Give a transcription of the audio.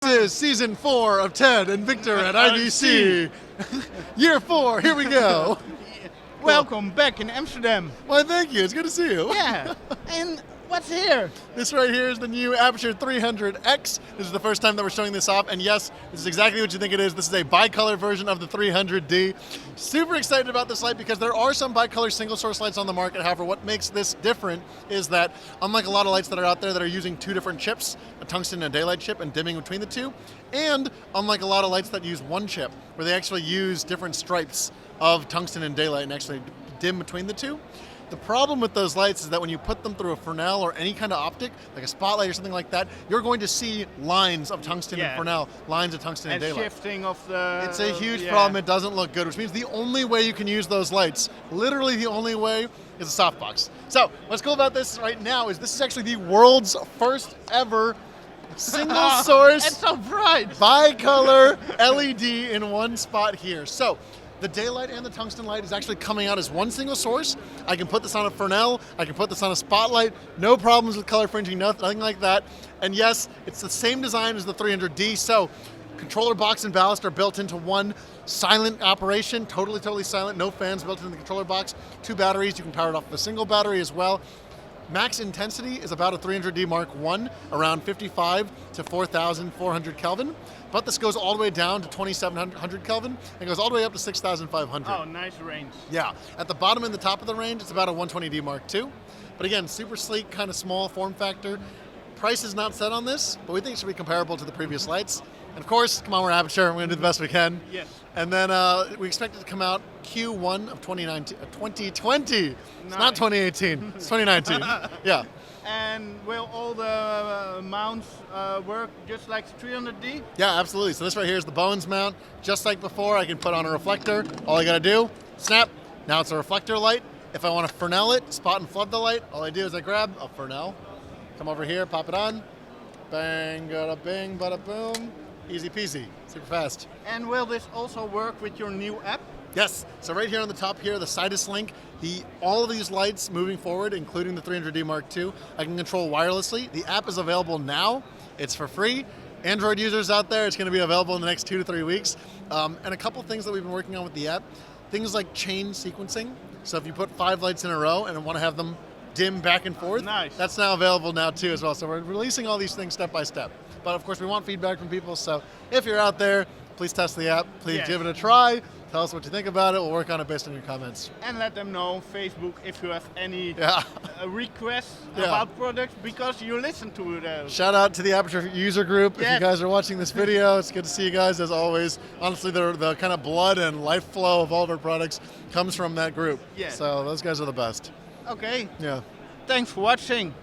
This is season 4 of Ted and Victor at IBC. Year 4, here we go. Welcome back in Amsterdam. Well, thank you. It's good to see you. Yeah. And what's here? This right here is the new Aputure 300X. This is the first time that we're showing this off, and yes, this is exactly what you think it is. This is a bicolor version of the 300D. Super excited about this light because there are some bicolor single source lights on the market. However, what makes this different is that unlike a lot of lights that are out there that are using two different chips, a tungsten and a daylight chip, and dimming between the two, and unlike a lot of lights that use one chip, where they actually use different stripes of tungsten and daylight and actually dim between the two. The problem with those lights is that when you put them through a Fresnel or any kind of optic, like a spotlight or something like that, you're going to see lines of tungsten and Fresnel, lines of tungsten and daylight. Shifting of the... It's a huge problem. It doesn't look good, which means the only way you can use those lights, literally the only way, is a softbox. So what's cool about this right now is this is actually the world's first ever single source it's so bright. bicolor LED in one spot here. So the daylight and the tungsten light is actually coming out as one single source. I can put this on a Fresnel, I can put this on a spotlight, no problems with color fringing, nothing like that. And yes, it's the same design as the 300D, so controller box and ballast are built into one silent operation, totally silent, no fans built into the controller box. 2 batteries, you can power it off with a single battery as well. Max intensity is about a 300D Mark I, around 55 to 4,400 Kelvin. But this goes all the way down to 2,700 Kelvin and goes all the way up to 6,500. Oh, nice range. Yeah. At the bottom and the top of the range, it's about a 120D Mark II. But again, super sleek, kind of small form factor. Price is not set on this, but we think it should be comparable to the previous lights. And of course, come on, we're Aputure. We're going to do the best we can. Yes. And then we expect it to come out Q1 of 2020. Nice. It's not 2018. It's 2019. Yeah. And will all the mounts work just like 300D? Yeah, absolutely. So this right here is the Bones mount. Just like before, I can put on a reflector. All I got to do, snap. Now it's a reflector light. If I want to Fresnel it, spot and flood the light, all I do is I grab a Fresnel, come over here, pop it on, bang, bada bing, bada boom. Easy peasy, super fast. And will this also work with your new app? Yes, so right here on the top here, the Sidus link, all of these lights moving forward, including the 300D Mark II, I can control wirelessly. The app is available now, it's for free. Android users out there, it's gonna be available in the next 2 to 3 weeks. And a couple things that we've been working on with the app, things like chain sequencing. So if you put 5 lights in a row and wanna have them dim back and forth, nice. That's now available now too as well. So we're releasing all these things step by step. But of course we want feedback from people, so if you're out there, please test the app, please give it a try, tell us what you think about it, we'll work on it based on your comments. And let them know, Facebook, if you have any requests about products, because you listen to those. Shout out to the Aputure user group. If you guys are watching this video, it's good to see you guys as always. Honestly, the kind of blood and life flow of all of our products comes from that group. Yes. So those guys are the best. Okay. Yeah. Thanks for watching.